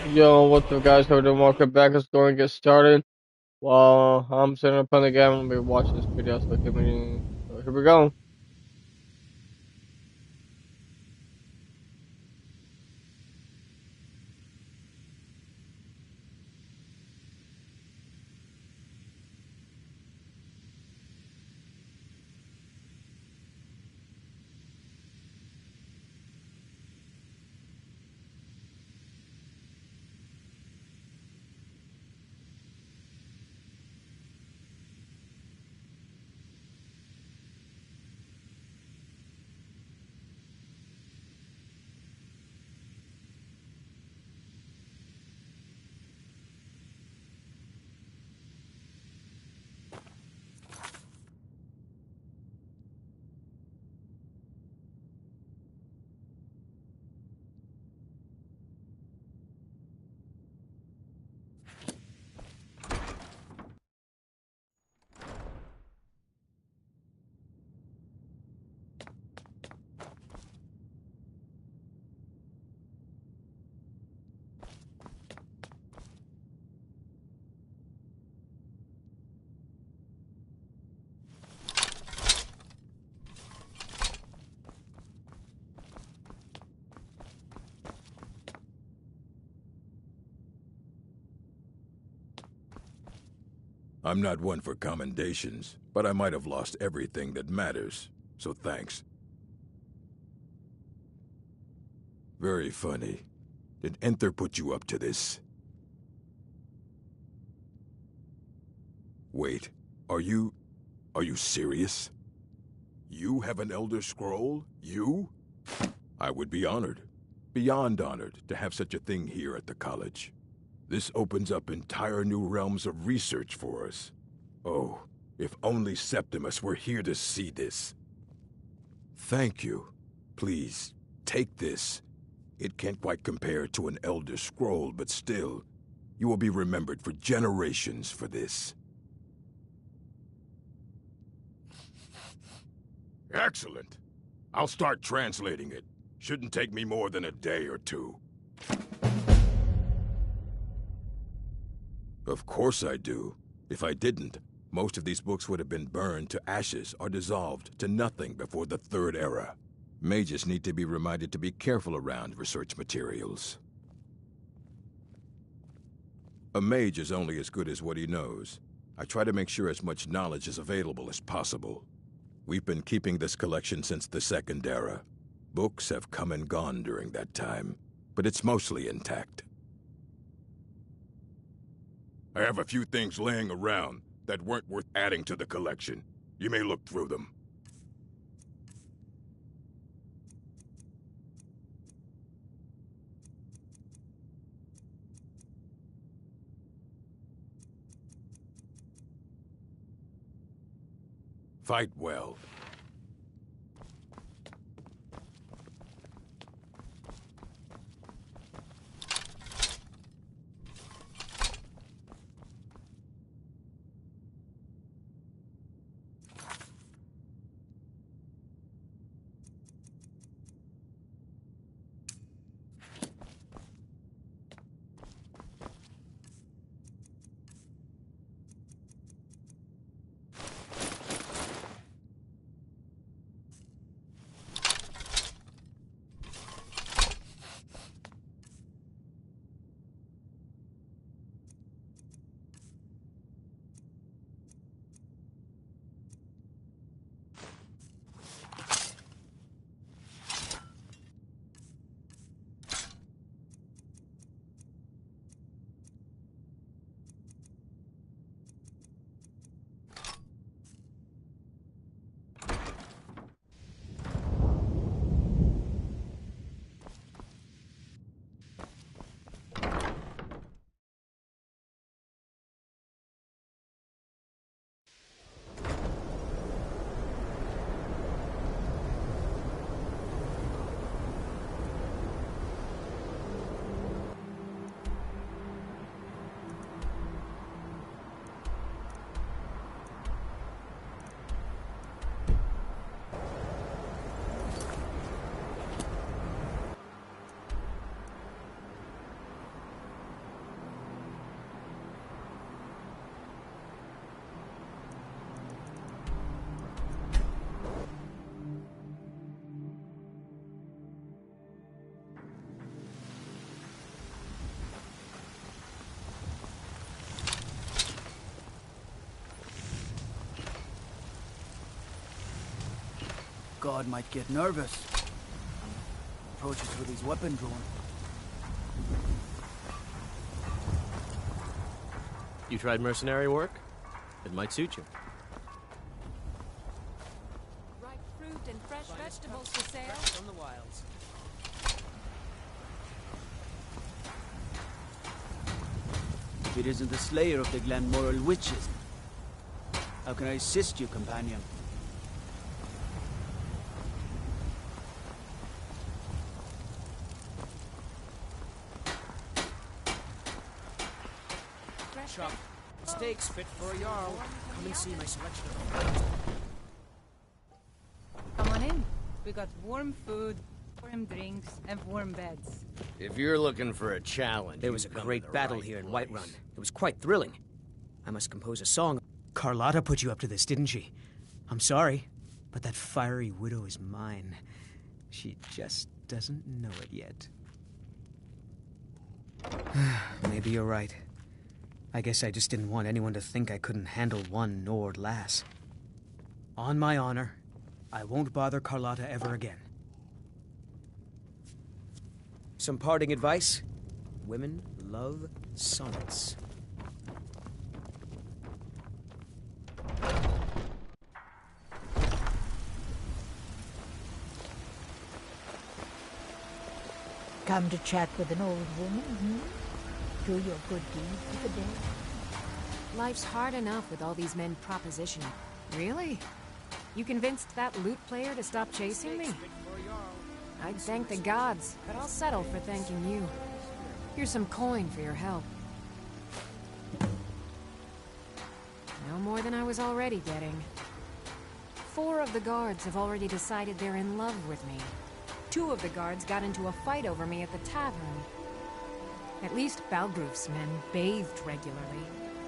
Yo, what's up, guys? How we doing? Welcome back. Let's go and get started. While I'm sitting up on the game, I'm gonna be watching this video. So here we go. I'm not one for commendations, but I might have lost everything that matters, so thanks. Very funny. Did Enter put you up to this? Wait, are you serious? You have an Elder Scroll? You? I would be honored, beyond honored, to have such a thing here at the college. This opens up entire new realms of research for us. Oh, if only Septimus were here to see this. Thank you. Please, take this. It can't quite compare to an Elder Scroll, but still, you will be remembered for generations for this. Excellent. I'll start translating it. Shouldn't take me more than a day or two. Of course I do. If I didn't, most of these books would have been burned to ashes or dissolved to nothing before the Third Era. Mages need to be reminded to be careful around research materials. A mage is only as good as what he knows. I try to make sure as much knowledge is available as possible. We've been keeping this collection since the Second Era. Books have come and gone during that time, but it's mostly intact. I have a few things laying around that weren't worth adding to the collection. You may look through them. Fight well. god might get nervous. Approaches with his weapon drawn. You tried mercenary work? It might suit you. Ripe fruit and fresh vegetables for sale. From the wilds. If it isn't the slayer of the Glenmoral witches, how can I assist you, companion? Fresh Chop. veg- Steaks fit for a Jarl. Come and see my selection of Come on in. We got warm food, warm drinks, and warm beds. If you're looking for a challenge, There was a great battle here in Whiterun. It was quite thrilling. I must compose a song. Carlotta put you up to this, didn't she? I'm sorry, but that fiery widow is mine. She just doesn't know it yet. Maybe you're right. I guess I just didn't want anyone to think I couldn't handle one Nord lass. On my honor, I won't bother Carlotta ever again. Some parting advice? Women love sonnets. Come to chat with an old woman, Do your good deed for the day. Life's hard enough with all these men propositioning. Really? You convinced that lute player to stop chasing me? I'd thank the gods, but I'll settle for thanking you. Here's some coin for your help. No more than I was already getting. 4 of the guards have already decided they're in love with me. 2 of the guards got into a fight over me at the tavern. At least Balgroof's men bathed regularly.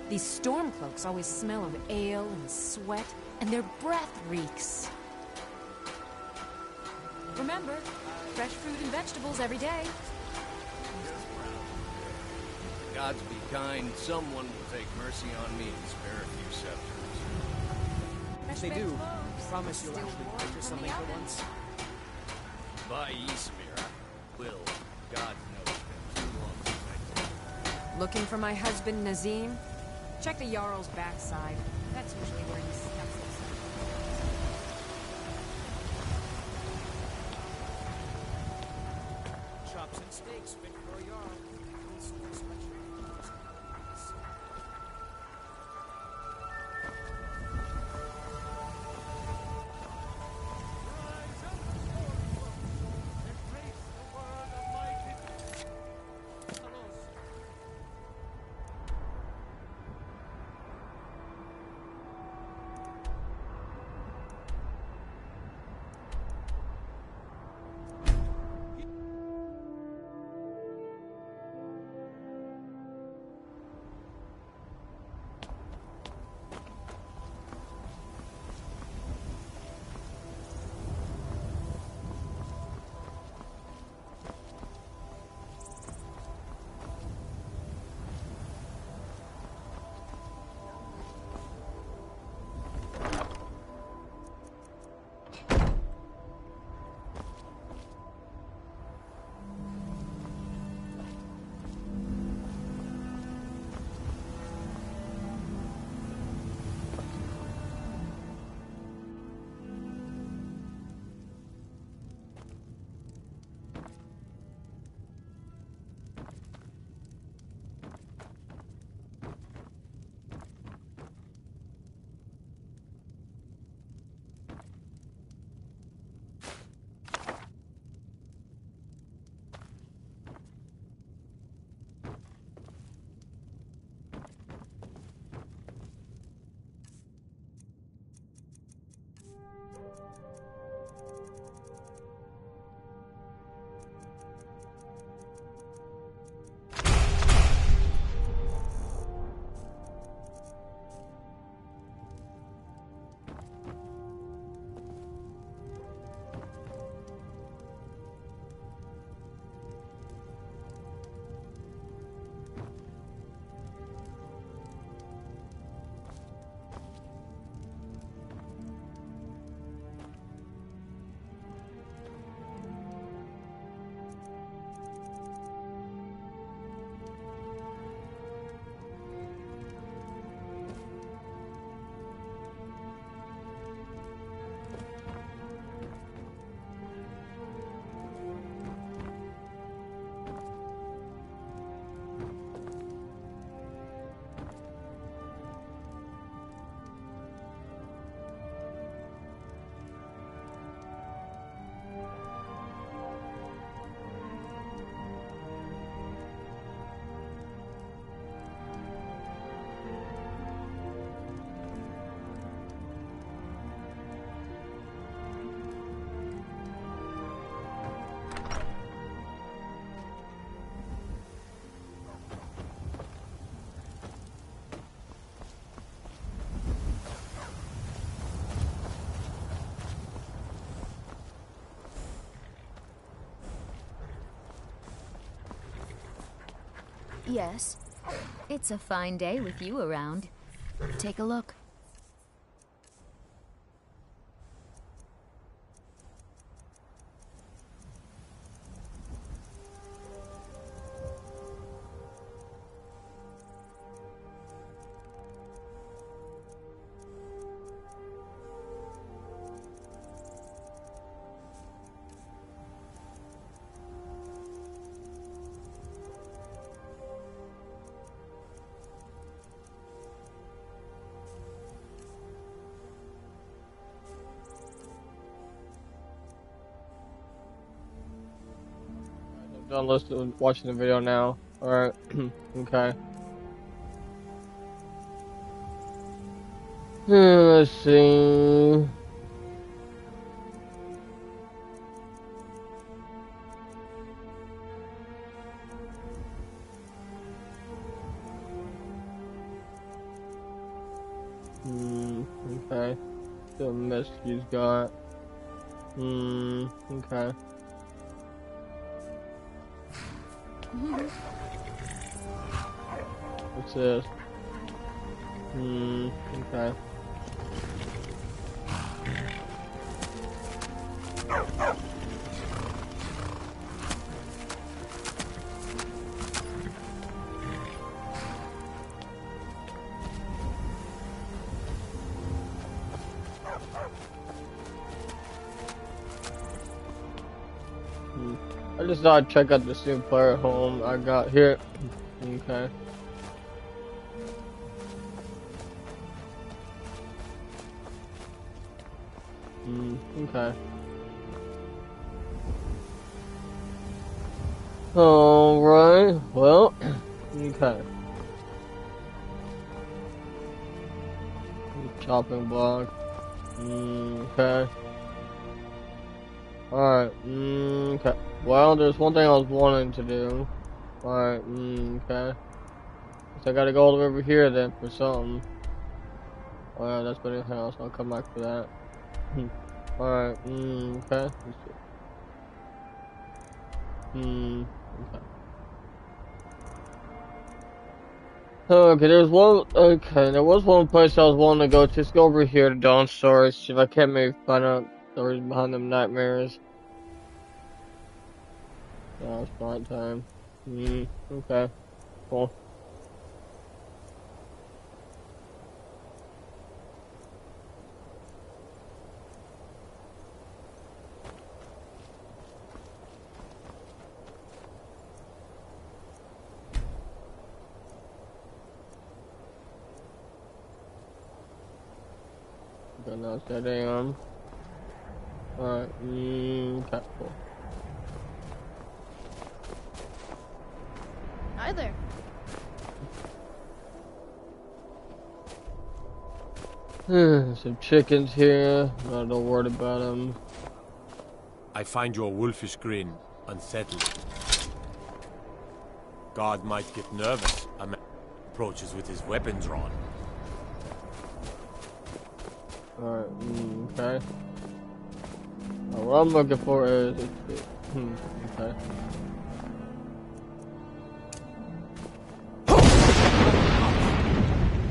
These stormcloaks always smell of ale and sweat, and their breath reeks. Remember, fresh fruit and vegetables every day. Gods be kind, someone will take mercy on me and spare a few scepters. Fresh They do. vegetables. Promise you'll Still actually warm purchase from something the for oven. once. By Ysmir, I will. God knows it's been too long since I did. Looking for my husband, Nazim? Check the Jarl's backside. That's usually where he steps himself. Chops and steaks fit for a Jarl. Come and see my selection of flowers. Yes. It's a fine day with you around. Take a look. I'm done listening, watching the video now. Alright. Okay. Let's see. Okay. The mess he's got. Okay. What's this? Okay. I just thought I'd check out this new player home I got here. Okay. Okay. Alright, well, okay. Chopping block. Okay. Alright, okay. Well, there's one thing I was wanting to do. Alright, okay. So I gotta go all the way over here then for something. Alright, that's better than else. I'll come back for that. Alright, okay. Let's see. Okay. Okay, there was one place I was wanting to go to. Let's go over here to Dawn Stories, see if I can't maybe find out stories behind them nightmares. Now it's night time. Okay. Cool. Okay, now it's dead AM. Alright, okay, cool. Hi there. Some chickens here. Not don't worry about them. I find your wolfish grin unsettling. God might get nervous. A man approaches with his weapon drawn. Alright, okay. What I'm looking for is... okay. What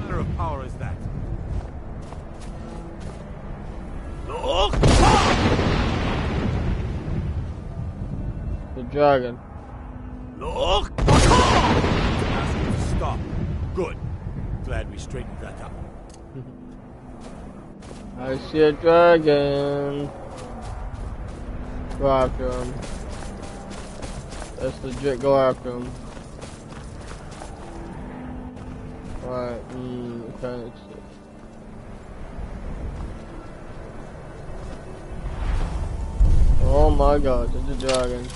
manner of power is that? Look! The dragon. Look! Ask him to stop. Good. Glad we straightened that up. I see a dragon. Go after him. That's legit, go after him. Alright, okay, let's see. Oh my gosh, it's a dragon.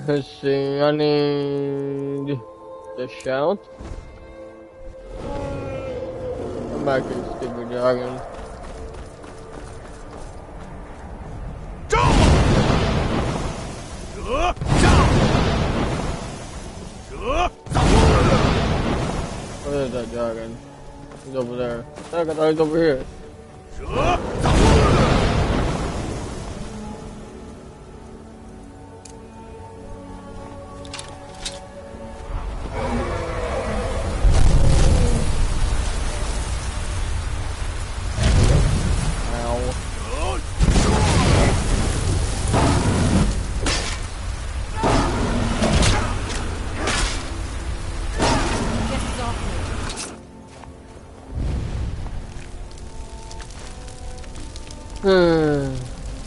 Let's see, I need the shout. Come back here, stupid dragon. dragon. He's over there. Heck, I thought he's over here.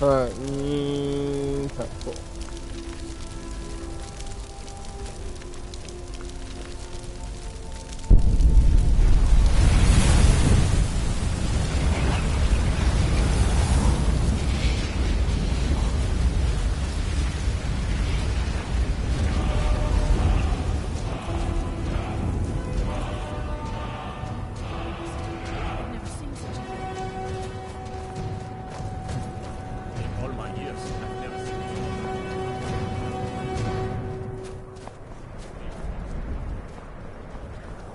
Alright, okay, cool.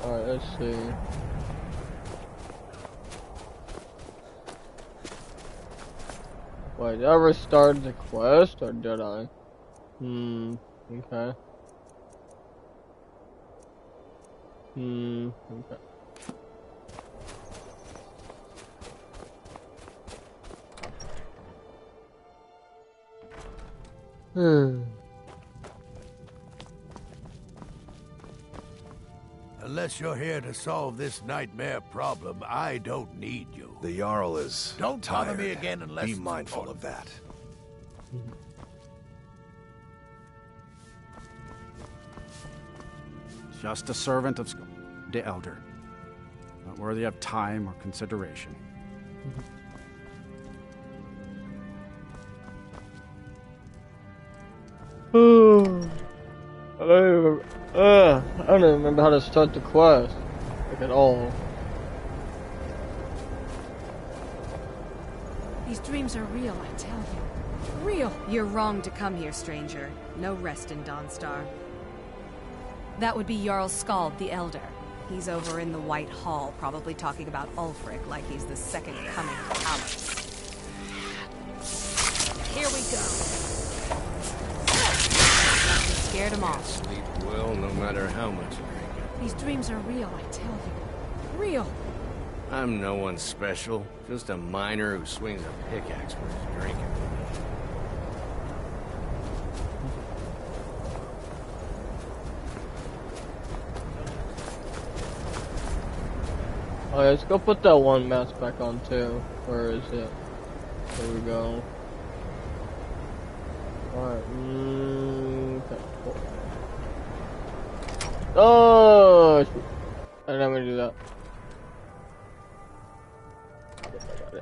Alright, let's see. Wait, did I restart the quest or did I? Okay. Okay. Unless you're here to solve this nightmare problem, I don't need you. The Jarl is Don't tired. bother me again unless Be it's mindful important. of that. Just a servant of the Elder. Not worthy of time or consideration. I don't even remember how to start the quest. Like at all. These dreams are real, I tell you. Real! You're wrong to come here, stranger. No rest in Dawnstar. That would be Jarl Skald, the Elder. He's over in the White Hall, probably talking about Ulfric like he's the second coming of Alex. Here we go. Scared him off. Sleep well, no matter how much you drink. These dreams are real, I tell you. Real! I'm no one special, just a miner who swings a pickaxe when he's drinking. Alright, let's go put that one mask back on too. Where is it? There we go. Alright, okay, cool. Oh! I didn't mean to do that.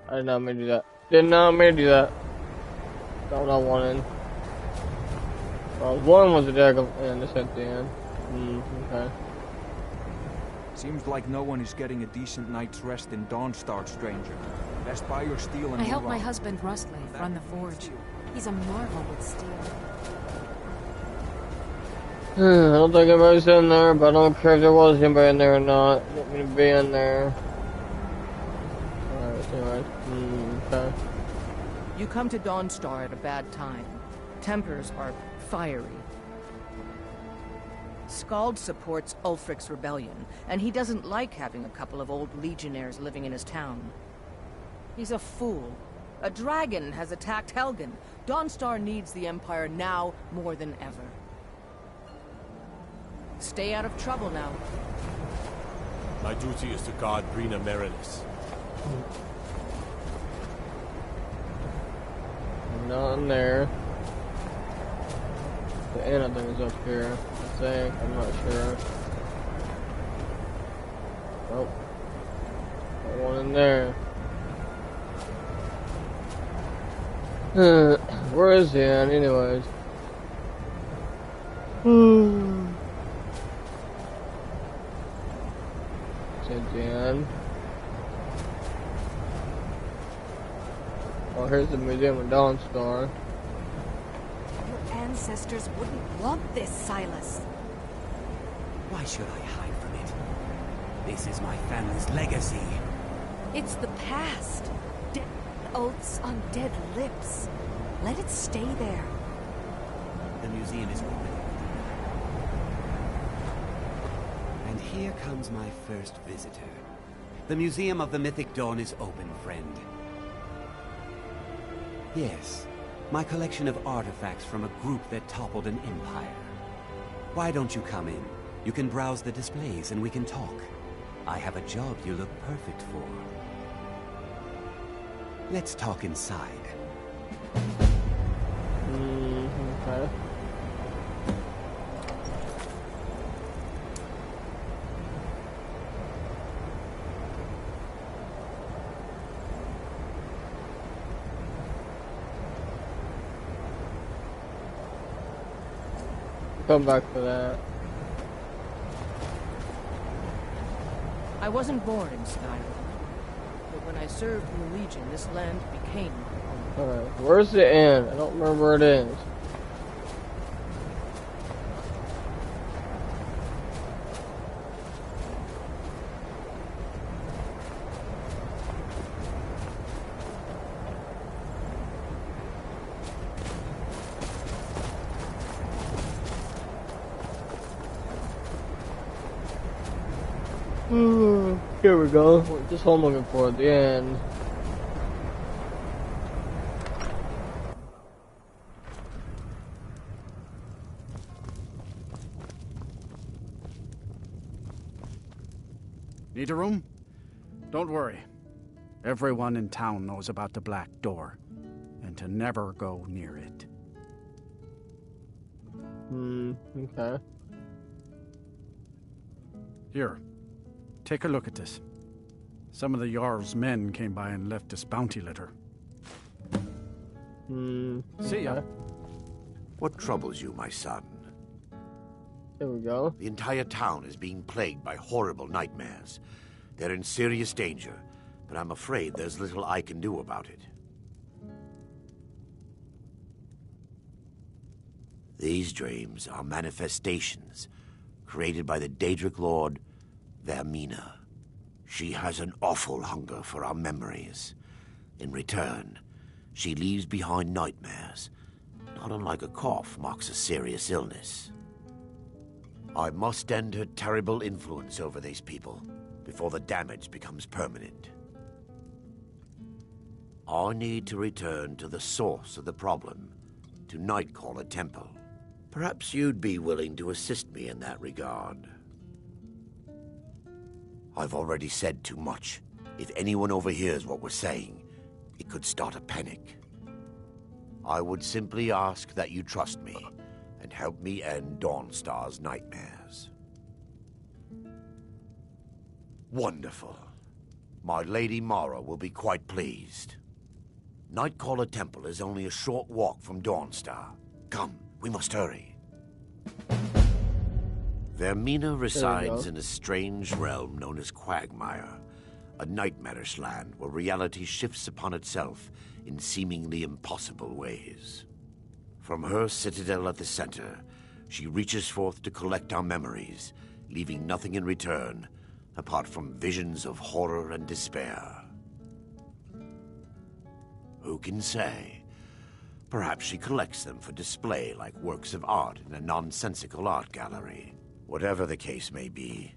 I did not mean to do that. Did not mean to do that. That's what I wanted. One was a dagger and this at the end. Okay. Seems like no one is getting a decent night's rest in Dawnstar, stranger. Best buy your steel and I helped move my on. husband Rustley run the forge. He's a marvel with steel. I don't think anybody's in there, but I don't care if there was anybody in there or not. Let me be in there. Alright, anyways. Okay. You come to Dawnstar at a bad time. Tempers are fiery. Skald supports Ulfric's rebellion, and he doesn't like having a couple of old legionnaires living in his town. He's a fool. A dragon has attacked Helgen. Dawnstar needs the Empire now more than ever. Stay out of trouble now. My duty is to guard Brina Merilis. Nothing there. The end of things up here. I think. I'm not sure. Nope. Got one in there. Where is he at, anyways? Again. Oh, here's the Museum of Dawnstar. Your ancestors wouldn't want this, Silas. Why should I hide from it? This is my family's legacy. It's the past. Dead oaths on dead lips. Let it stay there. The museum is open. And here comes my first visitor. The Museum of the Mythic Dawn is open, friend. Yes, my collection of artifacts from a group that toppled an empire. Why don't you come in? You can browse the displays and we can talk. I have a job you look perfect for. Let's talk inside. Okay. Come back for that. I wasn't born in Skyrim, but when I served in the Legion, this land became my home. Alright, where's the end? I don't remember where it is. Here we go. Just what I'm looking for at the end. Need a room? Don't worry. Everyone in town knows about the Black Door, and to never go near it. Okay. Here, take a look at this. Some of the Jarl's men came by and left this bounty letter. See ya. What troubles you, my son? There we go. The entire town is being plagued by horrible nightmares. They're in serious danger, but I'm afraid there's little I can do about it. These dreams are manifestations created by the Daedric Lord Vermina. She has an awful hunger for our memories. In return, she leaves behind nightmares. Not unlike a cough marks a serious illness. I must end her terrible influence over these people before the damage becomes permanent. I need to return to the source of the problem, to Nightcaller Temple. Perhaps you'd be willing to assist me in that regard. I've already said too much. If anyone overhears what we're saying, it could start a panic. I would simply ask that you trust me and help me end Dawnstar's nightmares. Wonderful. My Lady Mara will be quite pleased. Nightcaller Temple is only a short walk from Dawnstar. Come, we must hurry. Vermina resides in a strange realm known as Quagmire, a nightmarish land where reality shifts upon itself in seemingly impossible ways. From her citadel at the center, she reaches forth to collect our memories, leaving nothing in return apart from visions of horror and despair. Who can say? Perhaps she collects them for display like works of art in a nonsensical art gallery. Whatever the case may be,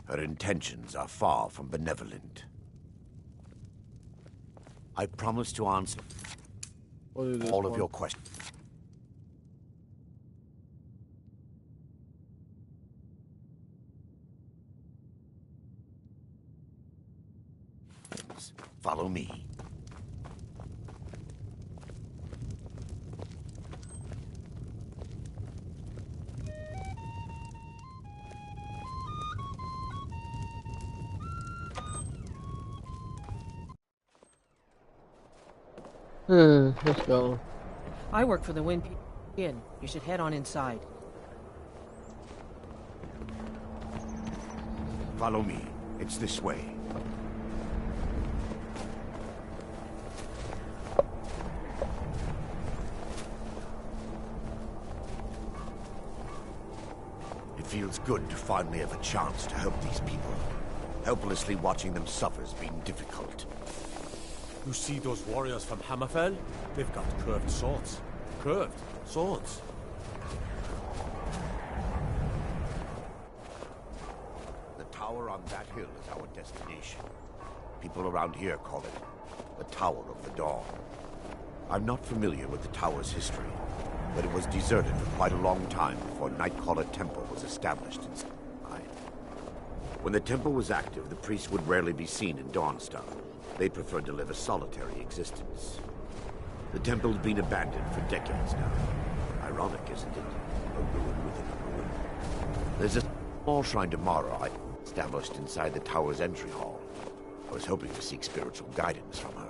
her intentions are far from benevolent. I promise to answer all of your questions. Follow me. Let's go. I work for the Wind Inn. You should head on inside. Follow me. It's this way. It feels good to finally have a chance to help these people. Helplessly watching them suffer has been difficult. You see those warriors from Hammerfell? They've got curved swords. Curved swords. The tower on that hill is our destination. People around here call it the Tower of the Dawn. I'm not familiar with the tower's history, but it was deserted for quite a long time before Nightcaller Temple was established in Skyrim. When the temple was active, the priests would rarely be seen in Dawnstar. They preferred to live a solitary existence. The temple's been abandoned for decades now. Ironic, isn't it? A ruin within a ruin. There's a small shrine to Mara established inside the tower's entry hall. I was hoping to seek spiritual guidance from her.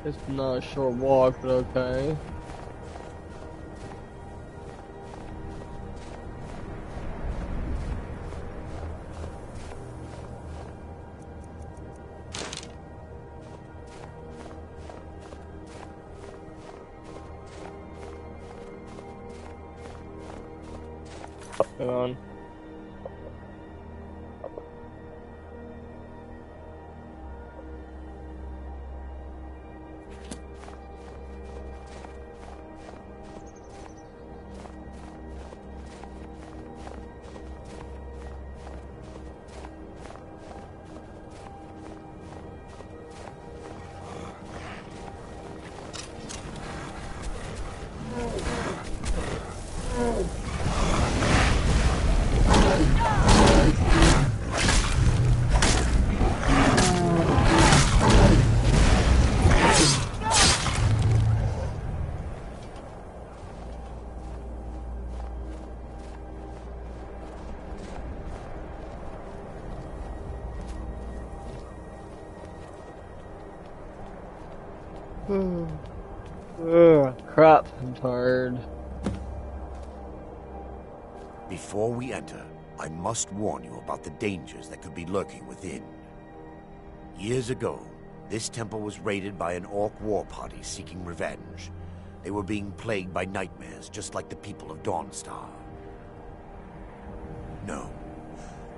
It's not a short walk, but okay. Hang on. Crap, I'm tired. Before we enter, I must warn you about the dangers that could be lurking within. Years ago, this temple was raided by an orc war party seeking revenge. They were being plagued by nightmares, just like the people of Dawnstar. No.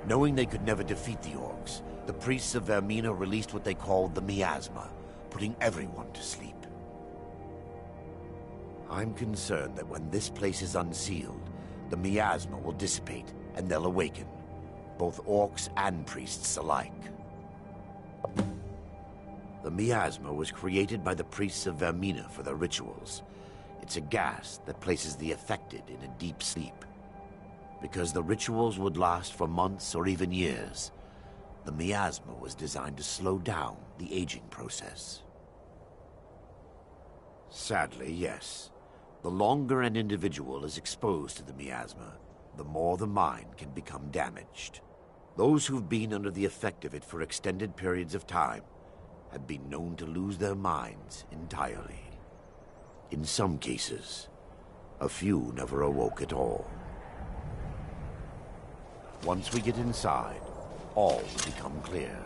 Knowing they could never defeat the orcs, the priests of Vermina released what they called the miasma, putting everyone to sleep. I'm concerned that when this place is unsealed, the miasma will dissipate and they'll awaken, both orcs and priests alike. The miasma was created by the priests of Vermina for their rituals. It's a gas that places the affected in a deep sleep. Because the rituals would last for months or even years, The miasma was designed to slow down the aging process. Sadly, yes. The longer an individual is exposed to the miasma, the more the mind can become damaged. Those who've been under the effect of it for extended periods of time have been known to lose their minds entirely. In some cases, a few never awoke at all. Once we get inside, all will become clear.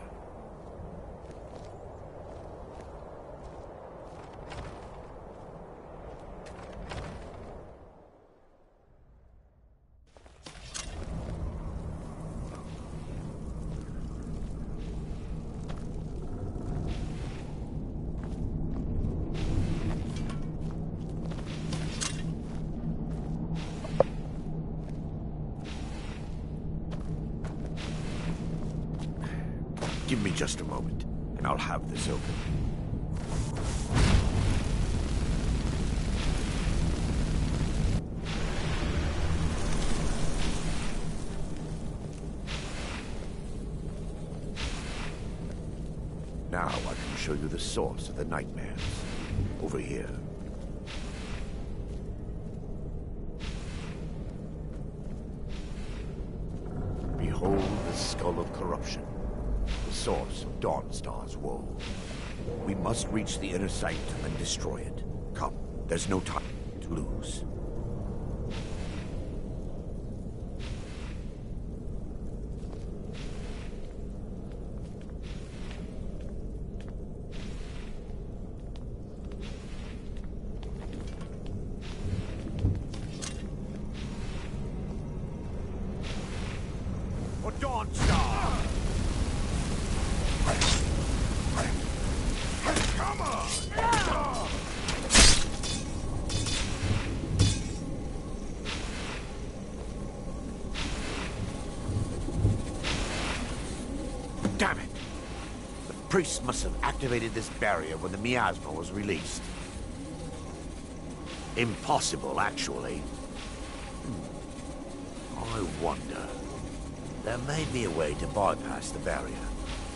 Give me just a moment, and I'll have this open. Now I can show you the source of the nightmares. Over here. Behold the skull of corruption. The source of Dawnstar's woe. We must reach the inner sanctum and destroy it. Come, there's no time to lose. For Dawnstar! Come on! Damn it! The priests must have activated this barrier when the miasma was released. Impossible, actually. I wonder. There may be a way to bypass the barrier,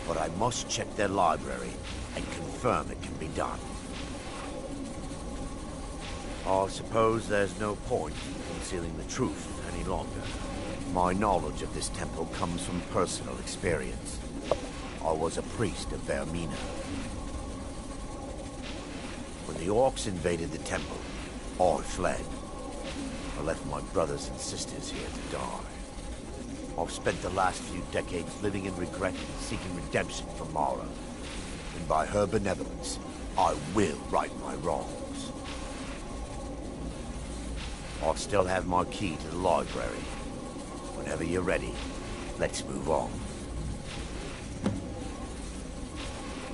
but I must check their library and confirm it can be done. I suppose there's no point in concealing the truth any longer. My knowledge of this temple comes from personal experience. I was a priest of Vermina. When the orcs invaded the temple, I fled. I left my brothers and sisters here to die. I've spent the last few decades living in regret and seeking redemption from Mara. And by her benevolence, I will right my wrongs. I still have my key to the library. Whenever you're ready, let's move on.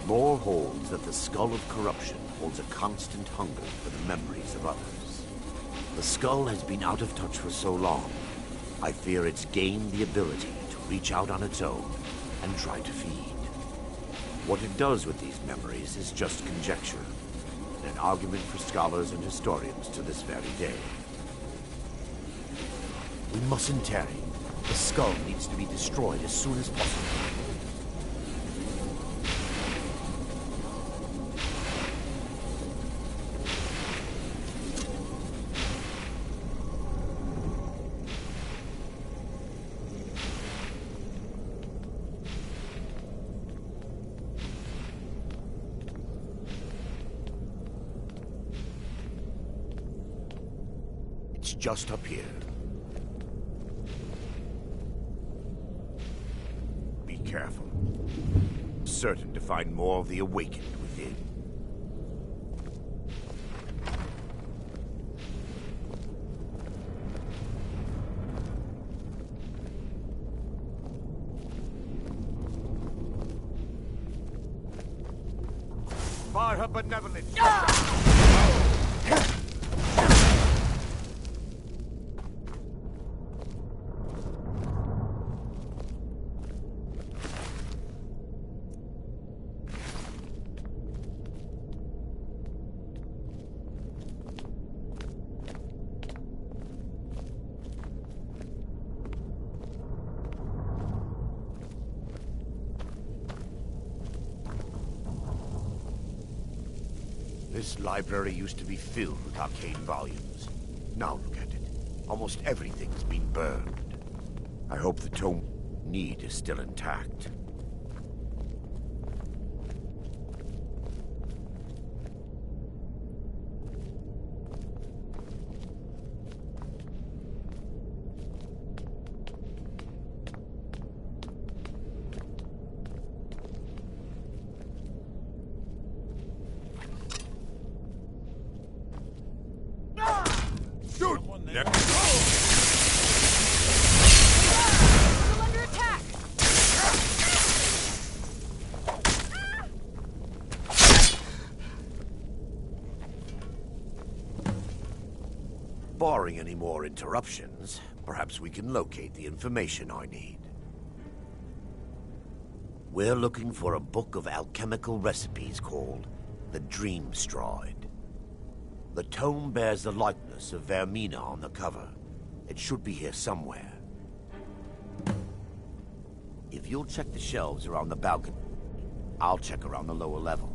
Lore holds that the skull of corruption holds a constant hunger for the memories of others. The skull has been out of touch for so long, I fear it's gained the ability to reach out on its own and try to feed. What it does with these memories is just conjecture, and an argument for scholars and historians to this very day. We mustn't tarry. The skull needs to be destroyed as soon as possible. It's just up here. Be careful. Certain to find more of the awakened within. By her benevolence. This library used to be filled with arcane volumes. Now look at it. Almost everything's been burned. I hope the tome need is still intact. Barring any more interruptions, perhaps we can locate the information I need. We're looking for a book of alchemical recipes called the Dream Stride. The tome bears the likeness of Vermina on the cover. It should be here somewhere. If you'll check the shelves around the balcony, I'll check around the lower level.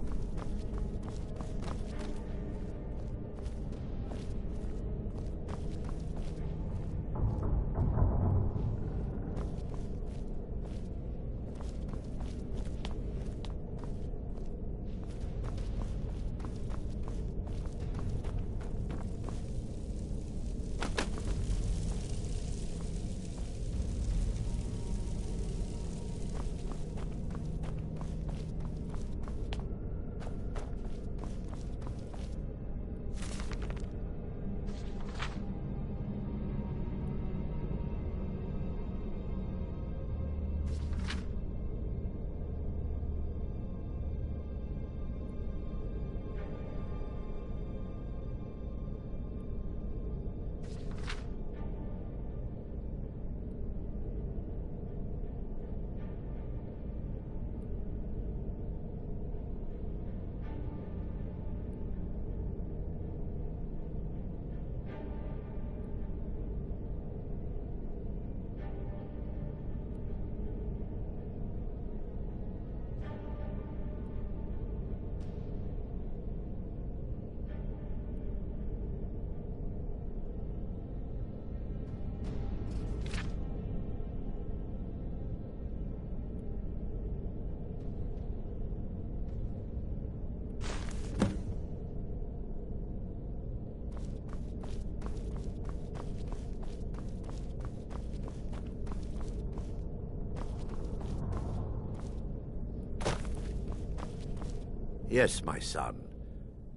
Yes, my son.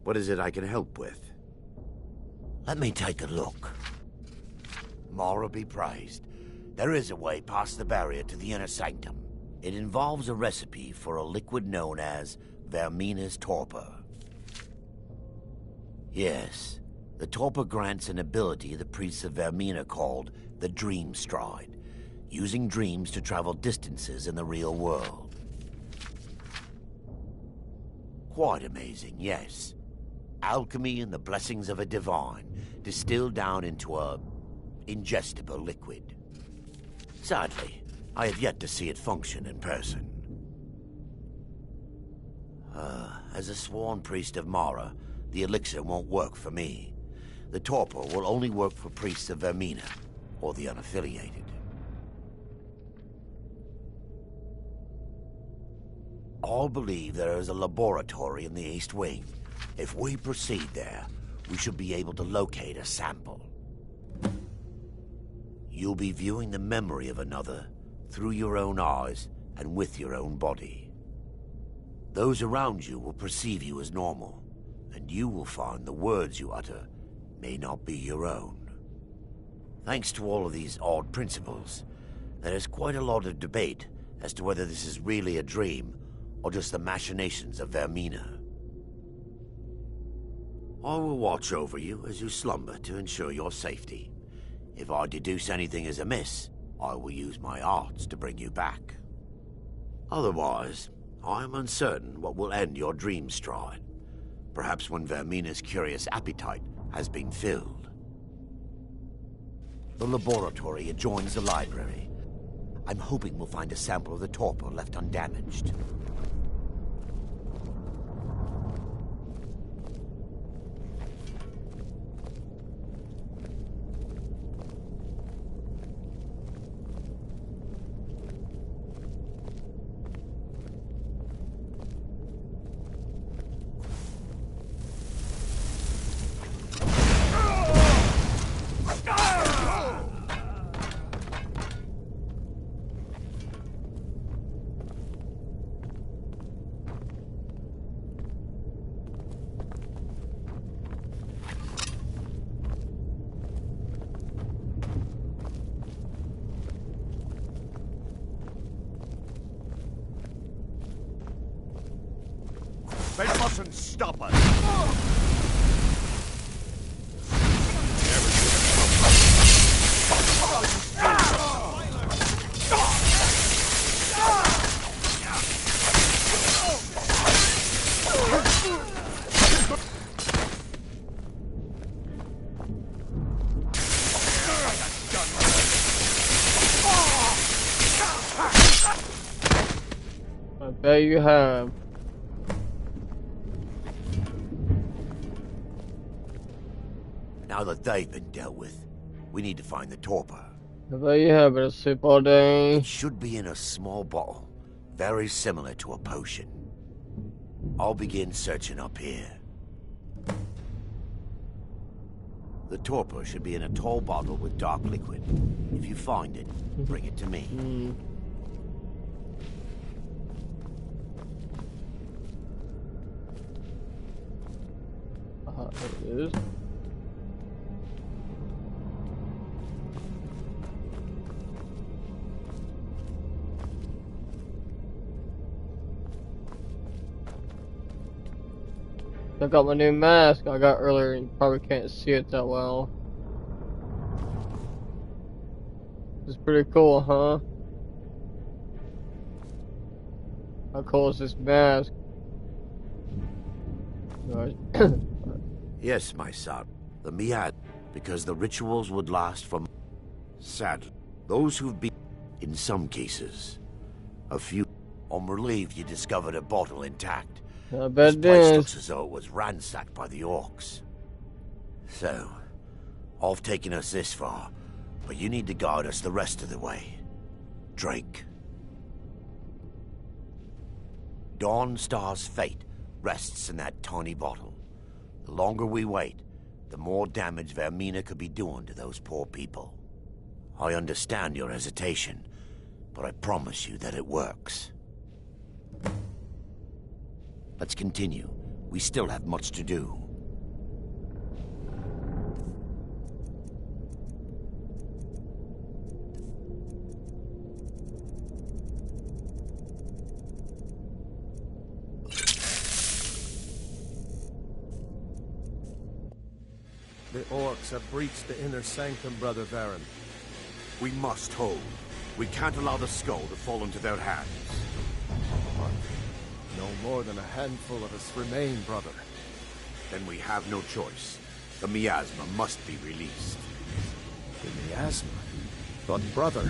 What is it I can help with? Let me take a look. Mara be praised. There is a way past the barrier to the inner sanctum. It involves a recipe for a liquid known as Vermina's torpor. Yes, the torpor grants an ability the priests of Vermina called the Dream Stride, using dreams to travel distances in the real world. Quite amazing, yes. Alchemy and the blessings of a divine, distilled down into a ingestible liquid. Sadly, I have yet to see it function in person. As a sworn priest of Mara, the elixir won't work for me. The torpor will only work for priests of Vermina, or the unaffiliated. All believe there is a laboratory in the East Wing. If we proceed there, we should be able to locate a sample. You'll be viewing the memory of another through your own eyes and with your own body. Those around you will perceive you as normal, and you will find the words you utter may not be your own. Thanks to all of these odd principles, there is quite a lot of debate as to whether this is really a dream or just the machinations of Vermina. I will watch over you as you slumber to ensure your safety. If I deduce anything is amiss, I will use my arts to bring you back. Otherwise, I am uncertain what will end your dream stride. Perhaps when Vermina's curious appetite has been filled. The laboratory adjoins the library. I'm hoping we'll find a sample of the torpor left undamaged. They mustn't stop us. I bet you have. Now that they've been dealt with, we need to find the torpor. I bet you have, better sleep all day. It should be in a small bottle, very similar to a potion. I'll begin searching up here. The torpor should be in a tall bottle with dark liquid. If you find it, bring it to me. There it is. I got my new mask I got earlier. You probably can't see it that well. It's pretty cool, huh? How cool is this mask? Yes, my son. The miasma, because the rituals would last from... Sadly, those who've been... In some cases, a few... I'm relieved you discovered a bottle intact. I bet this it place is. looks as though it was ransacked by the orcs. So, I've taken us this far, but you need to guide us the rest of the way. Drink. Dawnstar's fate rests in that tiny bottle. The longer we wait, the more damage Vermina could be doing to those poor people. I understand your hesitation, but I promise you that it works. Let's continue. We still have much to do. The orcs have breached the inner sanctum, Brother Varen. We must hold. We can't allow the skull to fall into their hands. No more than a handful of us remain, brother. Then we have no choice. The miasma must be released. The miasma? But brother...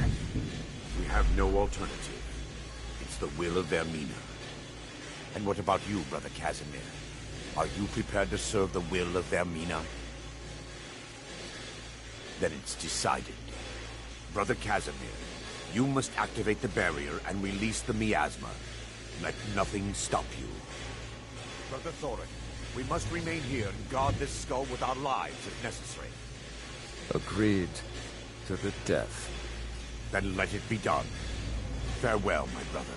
We have no alternative. It's the will of Vermina. And what about you, Brother Casimir? Are you prepared to serve the will of Vermina? Then it's decided. Brother Casimir, you must activate the barrier and release the miasma. Let nothing stop you. Brother Thorin, we must remain here and guard this skull with our lives if necessary. Agreed to the death. Then let it be done. Farewell, my brothers.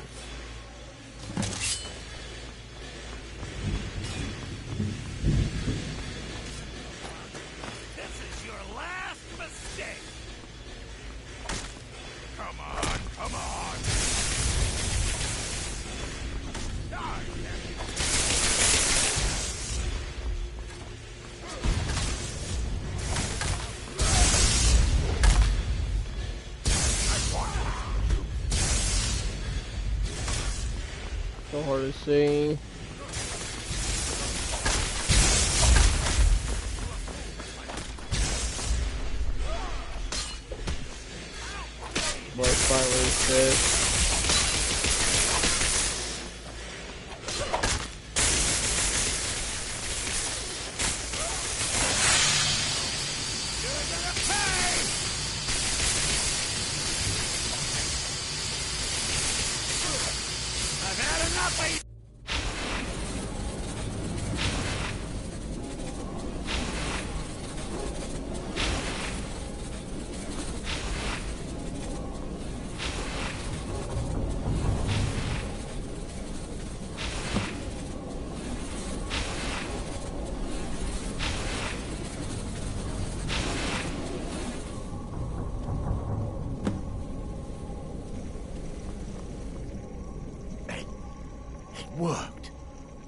This is your last mistake! Come on, come on! So hard to see. Boy, finally says.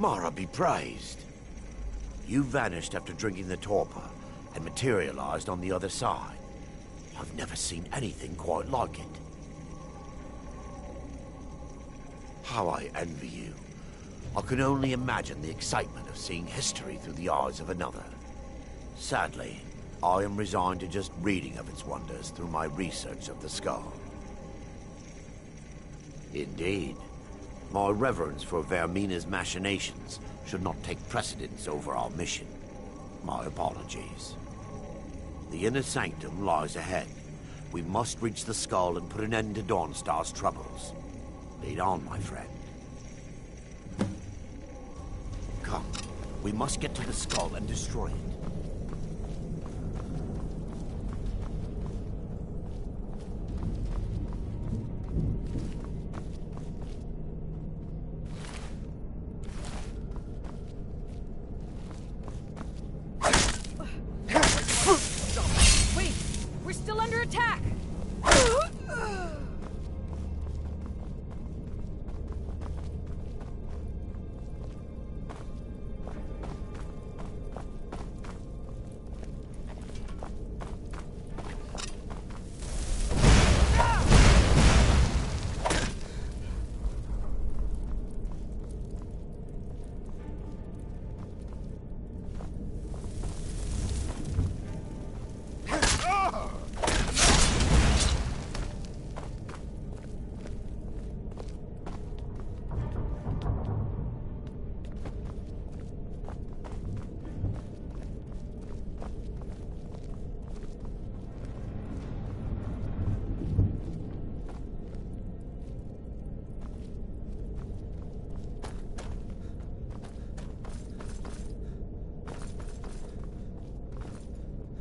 Mara be praised. You vanished after drinking the torpor and materialized on the other side. I've never seen anything quite like it. How I envy you. I can only imagine the excitement of seeing history through the eyes of another. Sadly, I am resigned to just reading of its wonders through my research of the skull. Indeed, my reverence for Vermina's machinations should not take precedence over our mission. My apologies. The inner sanctum lies ahead. We must reach the skull and put an end to Dawnstar's troubles. Lead on, my friend. Come, we must get to the skull and destroy it. Wait! We're still under attack!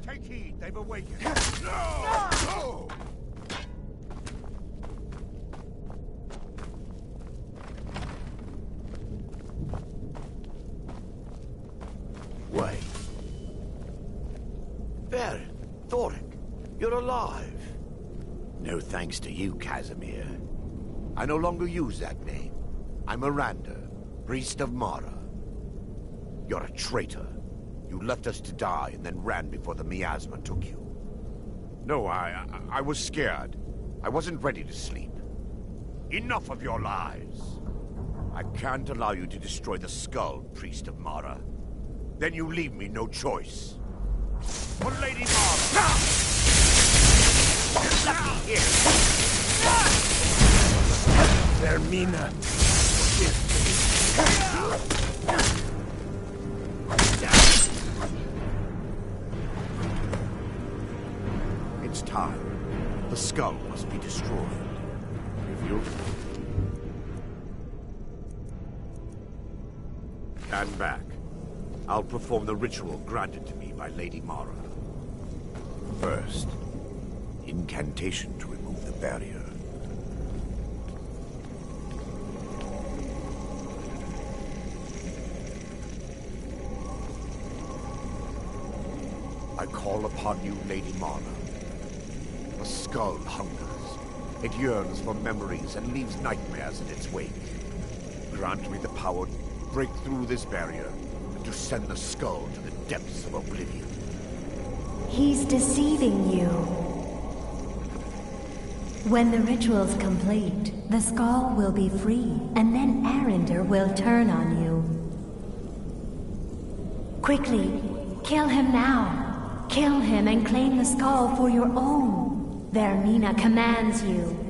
Take heed, they've awakened. No! No! Wait. Baron, Thoric, you're alive. No thanks to you, Casimir. I no longer use that name. I'm Miranda, priest of Mara. You're a traitor. You left us to die and then ran before the miasma took you. No, I was scared. I wasn't ready to sleep. Enough of your lies. I can't allow you to destroy the skull, priest of Mara. Then you leave me no choice. For Lady Mara! Let me hear. Vermina, It's time. The skull must be destroyed. If you... Stand back. I'll perform the ritual granted to me by Lady Mara. First, incantation to remove the barrier. I call upon you, Lady Mara. The skull hungers. It yearns for memories and leaves nightmares in its wake. Grant me the power to break through this barrier and to send the skull to the depths of oblivion. He's deceiving you. When the ritual's complete, the skull will be free, and then Arender will turn on you. Quickly, kill him now. Kill him and claim the skull for your own. Vermina commands you.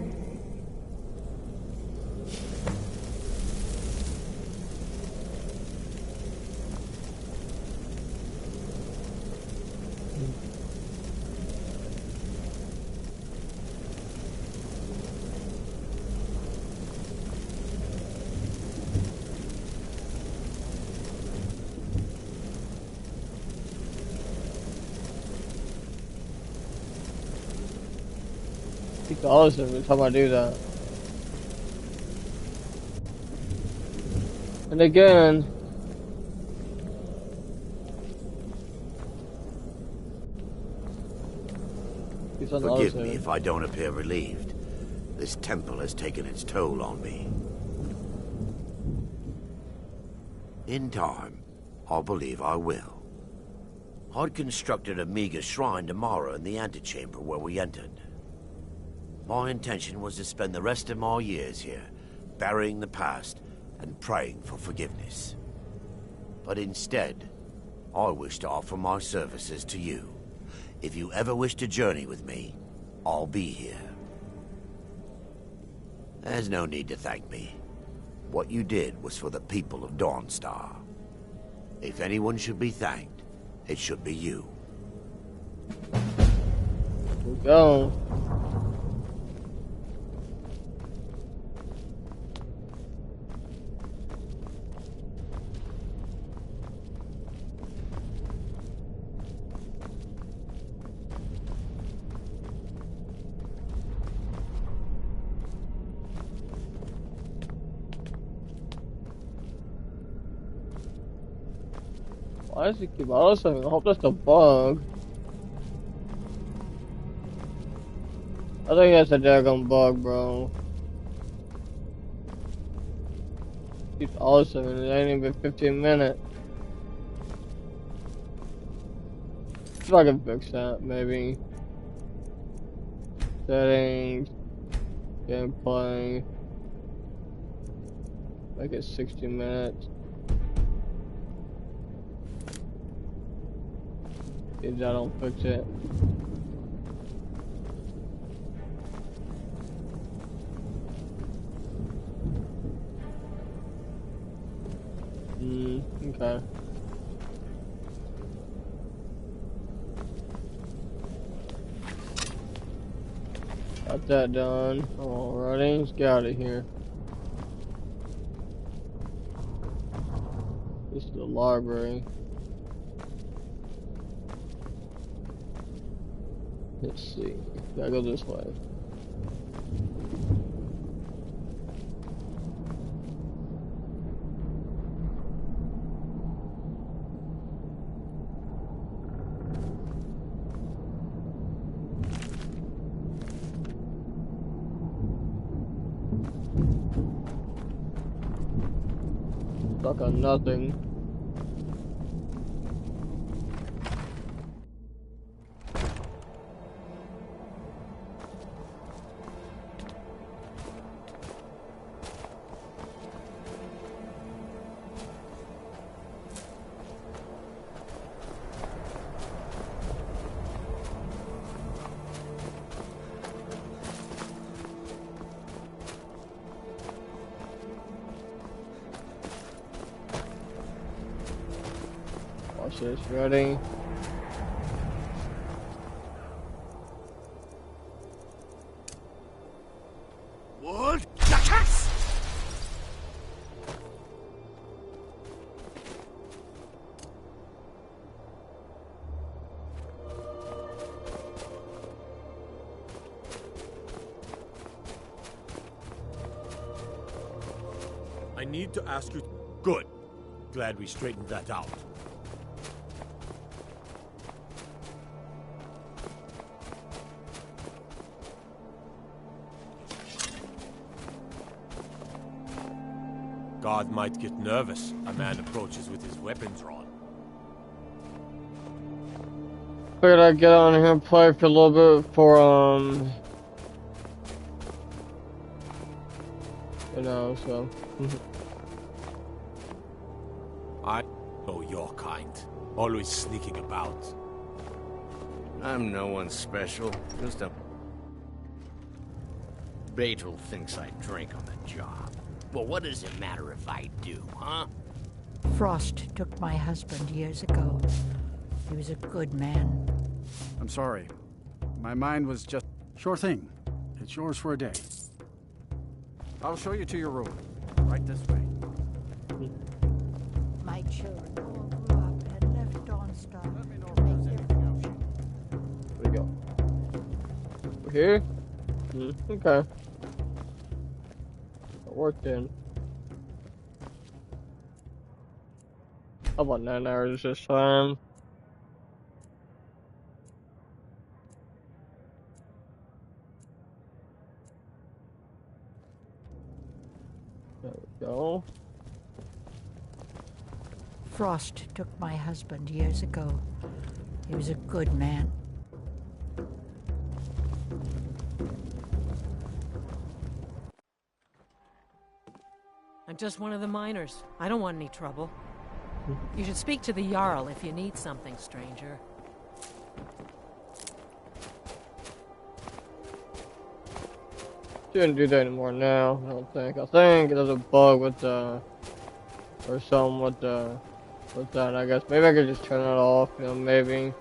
Awesome every time I do that. And again, forgive me if I don't appear relieved. This temple has taken its toll on me. In time, I believe I will. I'd constructed a meager shrine to Mara in the antechamber where we entered. My intention was to spend the rest of my years here, burying the past and praying for forgiveness. But instead, I wish to offer my services to you. If you ever wish to journey with me, I'll be here. There's no need to thank me. What you did was for the people of Dawnstar. If anyone should be thanked, it should be you. We go. Why does it keep auto-saving? I hope that's a bug. I think that's a daggone bug, bro. Keeps auto-saving. It ain't even 15 minutes. See if I can fix that, maybe. Settings. Gameplay. Make it 60 minutes. If I don't fix it. Okay. Got that done. Alrighty, let's get out of here. This is the library. Let's see. Gotta go this way. Stuck on nothing. Watch this, ready? What? I need to ask you. Good. Glad we straightened that out. God might get nervous. A man approaches with his weapons drawn. Figured I'd get on here and play for a little bit for, you know, so. I know your kind. Always sneaking about. I'm no one special. Just a... Batel thinks I drink on the job. Well, what does it matter if I do, huh? Frost took my husband years ago. He was a good man. I'm sorry. My mind was just... Sure thing. It's yours for a day. I'll show you to your room. Right this way. My children all grew up and left Dawnstar to make their fortune. There we go. We're here? Okay. That worked then. How about 9 hours this time? There we go. Frost took my husband years ago. He was a good man. I'm just one of the miners. I don't want any trouble. You should speak to the Jarl if you need something, stranger. Shouldn't do that anymore now, I don't think. I think there's a bug with the... or something with the... with that, I guess. Maybe I could just turn it off, you know, maybe.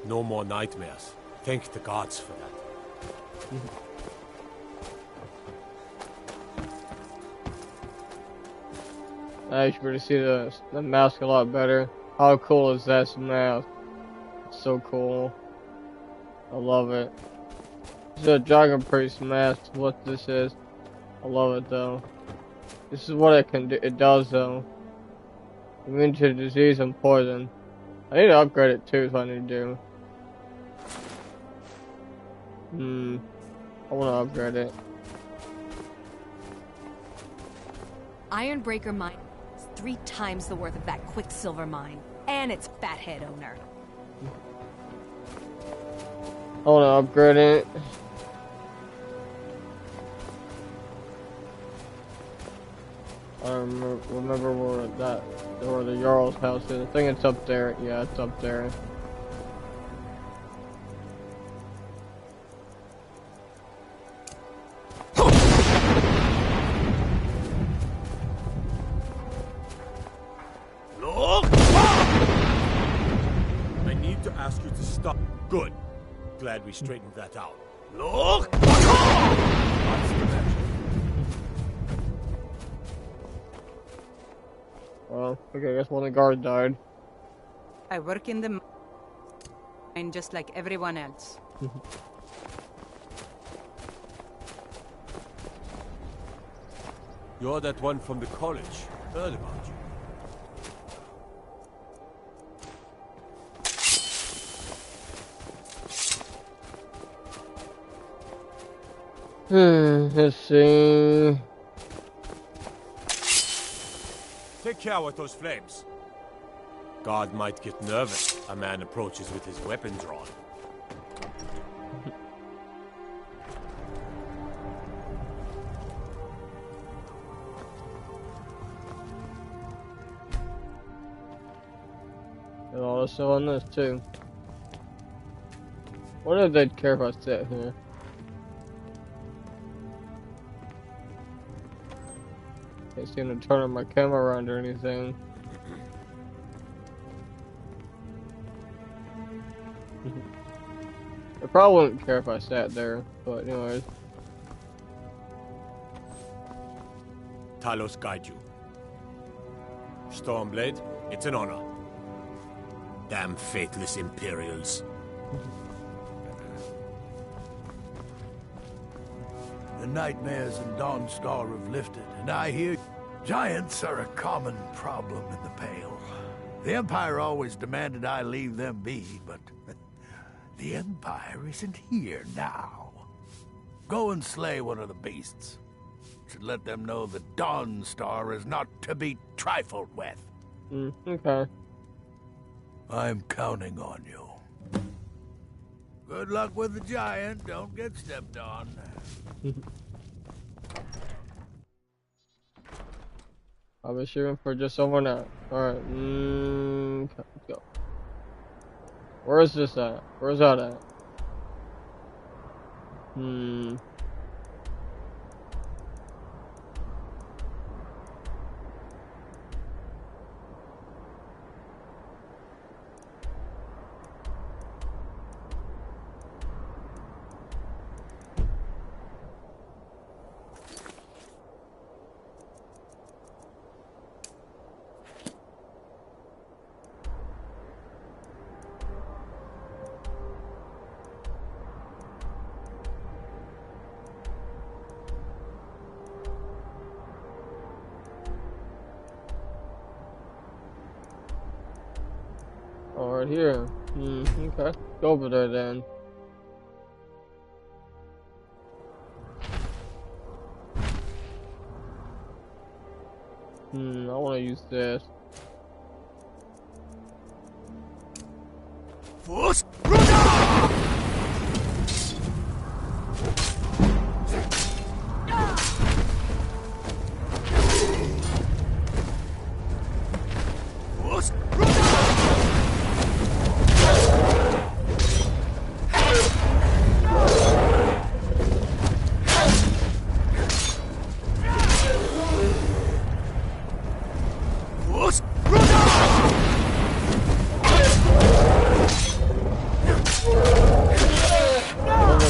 No more nightmares. Thank the gods for that. Now you should really see the mask a lot better. How cool is that mask? It's so cool. I love it. This is a Dragon Priest mask, what this is. I love it though. This is what it can do. It does though. Immune to disease and poison. I need to upgrade it too, is what I need to do. I want to upgrade it. Ironbreaker mine is 3 times the worth of that Quicksilver mine, and its fathead owner. I want to upgrade it. I remember where the Jarl's house is. I think it's up there. Yeah, it's up there. I need to ask you to stop. Good. Glad we straightened that out. Look! Well, okay, I guess one of the guards died. I work in the mine just like everyone else. You're that one from the college. Heard about you. Let's see. Take care with those flames. God might get nervous. A man approaches with his weapon drawn. And also on this too. What if they'd care if I sit here? Can't seem to turn my camera around or anything. I probably wouldn't care if I sat there, but anyways. Talos guide you. Stormblade, it's an honor. Damn faithless Imperials. The nightmares in Dawnstar have lifted, and I hear giants are a common problem in the Pale. The Empire always demanded I leave them be, but the Empire isn't here now. Go and slay one of the beasts. Should let them know that Dawnstar is not to be trifled with. Okay. I'm counting on you. Good luck with the giant. Don't get stepped on. I'll be shooting for just someone else. Alright, okay, let's go. Where is this at? Where's that at? Oh, right here. Okay. Go over there then. I want to use this. Force.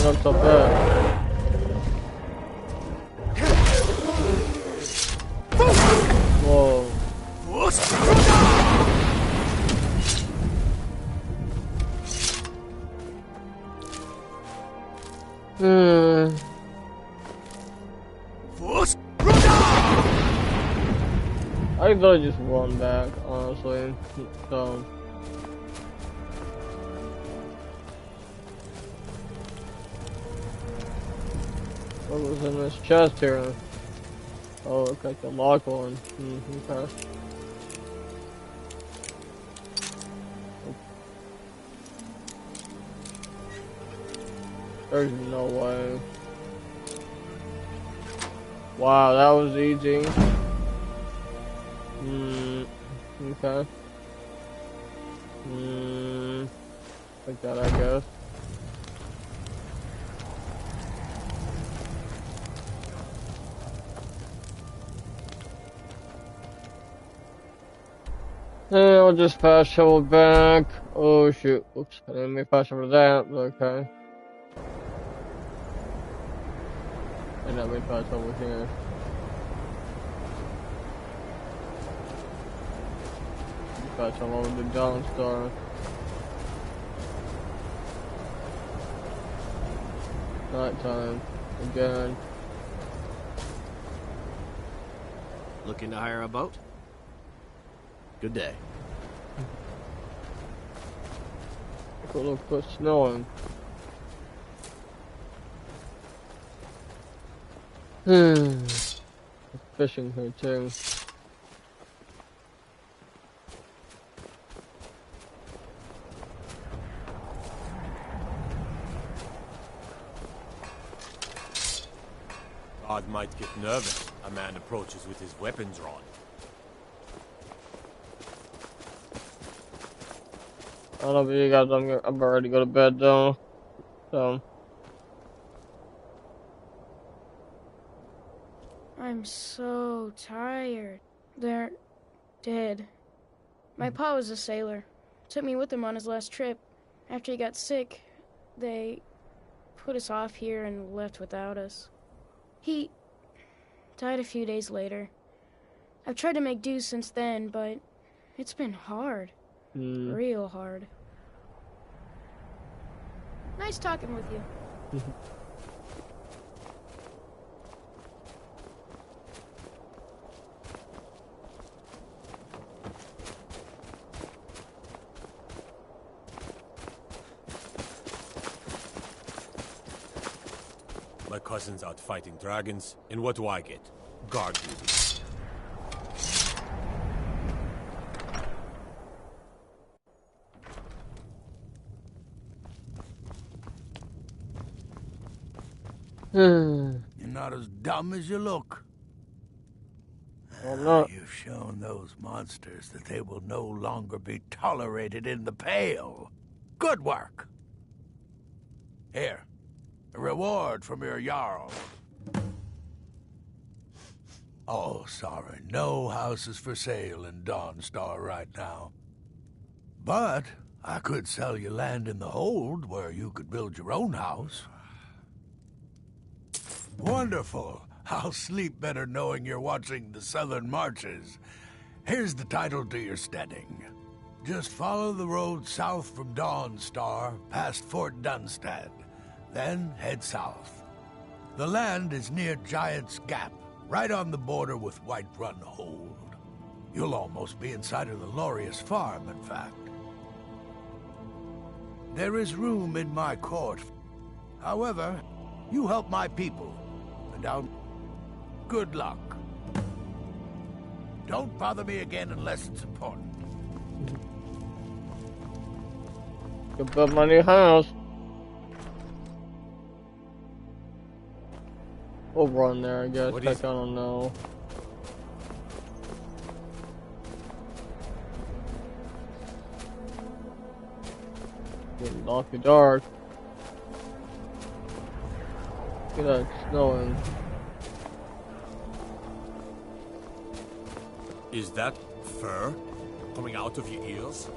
Not so bad. Whoa. I thought I just run back, honestly. So. What was in this chest here? Oh, looks like the locked one. Okay. There's no way. Wow, that was easy. Okay. Like that, I guess. I'll just fast travel back. Oh shoot. Oops. I didn't make fast travel that, but okay. And that made fast travel here. Fast travel over the Dawnstar. Nighttime. Again. Looking to hire a boat? Good day. A little quit snowing. Fishing here too. God might get nervous. A man approaches with his weapons drawn. I don't know if you guys, I'm ready to go to bed though. So. I'm so tired. They're dead. My pa was a sailor. Took me with him on his last trip. After he got sick, they put us off here and left without us. He died a few days later. I've tried to make do since then, but it's been hard. Real hard. Nice talking with you. My cousin's out fighting dragons, and what do I get? Guard duty. You're not as dumb as you look. I'm not. You've shown those monsters that they will no longer be tolerated in the Pale. Good work. Here, a reward from your Jarl. Oh, sorry, no houses for sale in Dawnstar right now. But I could sell you land in the Hold where you could build your own house. Wonderful. I'll sleep better knowing you're watching the Southern Marches. Here's the title to your steading. Just follow the road south from Dawnstar, past Fort Dunstad. Then head south. The land is near Giant's Gap, right on the border with Whiterun Hold. You'll almost be inside of the Laureus farm, in fact. There is room in my court. However, you help my people, and I'll... Good luck. Don't bother me again unless it's important. Go build my new house. We'll run there, I guess. Heck, I don't know. Getting awfully dark. Look at that, it's snowing. Is that fur coming out of your ears?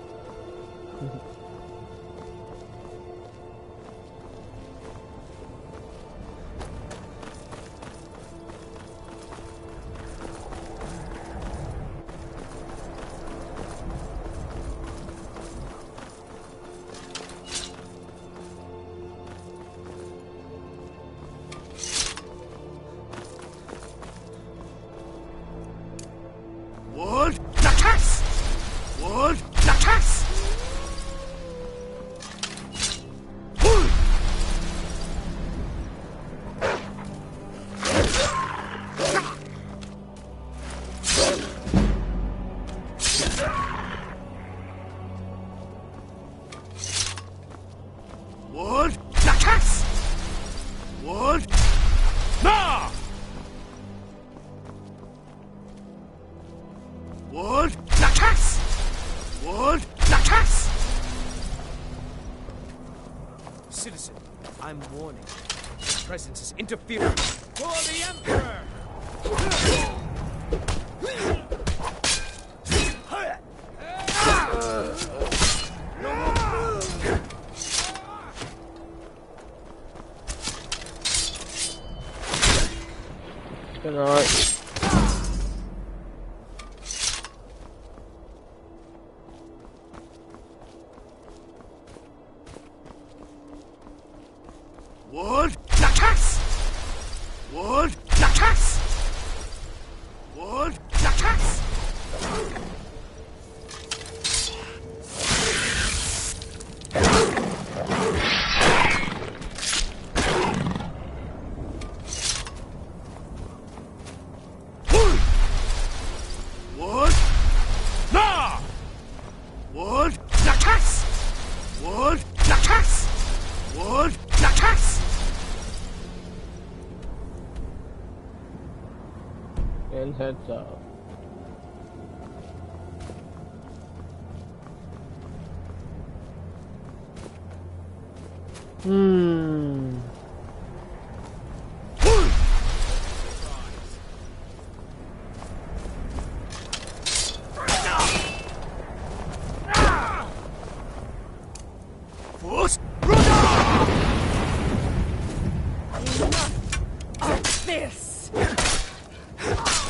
Citizen, I'm warning. Your presence is interfering. For the Emperor! Good night. And heads up.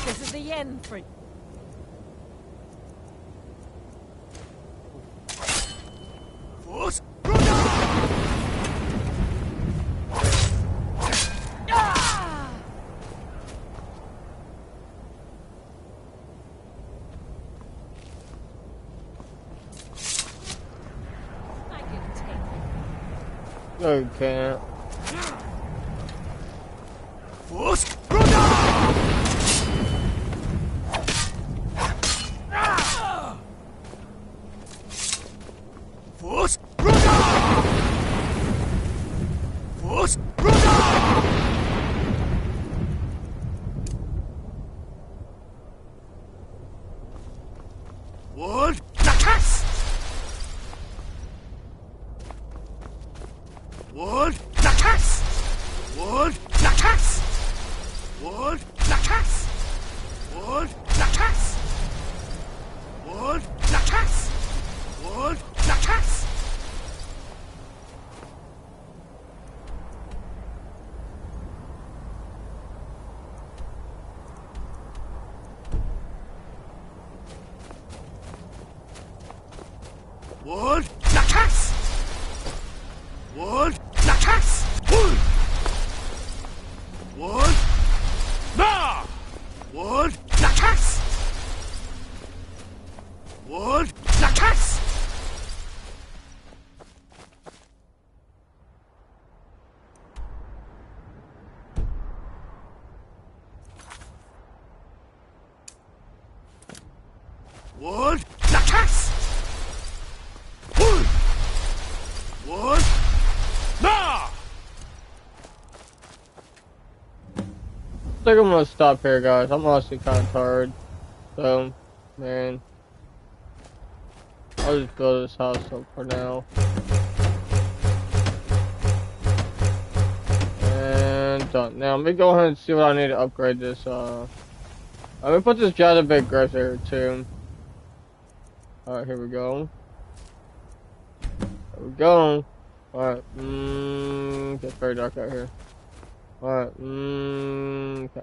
This is the end for you. No, you can't. think I'm gonna stop here, guys. I'm honestly kind of tired. So, man, I'll just build this house up for now. And done. Now, let me go ahead and see what I need to upgrade this. Let me put this giant big grass here too. Alright, here we go. There we go. Alright, it's very dark out here. Alright, okay.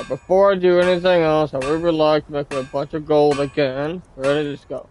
Before I do anything else, I would like to make a bunch of gold again. Ready, let's go.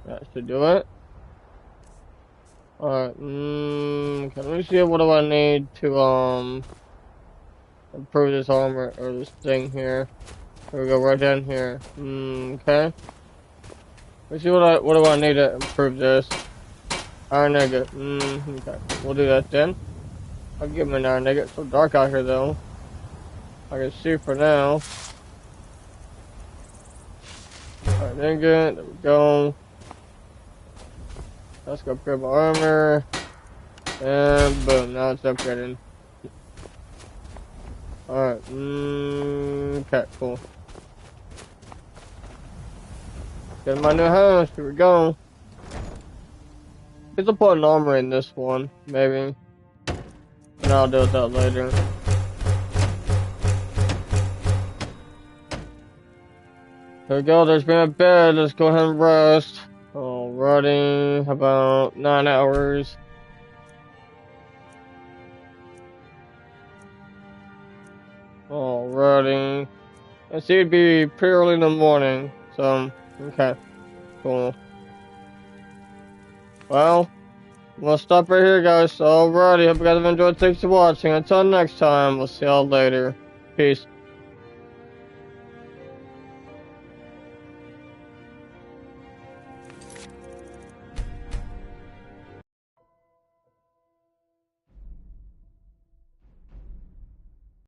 That should do it. Alright, okay, let me see what do I need to, improve this armor, or this thing here. Here we go, right down here. Okay. Let's see what do I need to improve this. Iron nugget. Okay. We'll do that then. I'll give him an iron nugget. It's so dark out here though. I can see for now. Iron nugget. There we go. Let's go upgrade my armor. And boom. Now it's upgraded. Alright. Okay, cool. Get my new house. Here we go. I'll put an armor in this one, maybe. And I'll do that later. There we go. There's been a bed. Let's go ahead and rest. Alrighty. About 9 hours. Alrighty. I see it'd be pretty early in the morning. So, okay. Cool. Well, we'll stop right here, guys. Alrighty, hope you guys have enjoyed. Thanks for watching. Until next time, we'll see y'all later. Peace.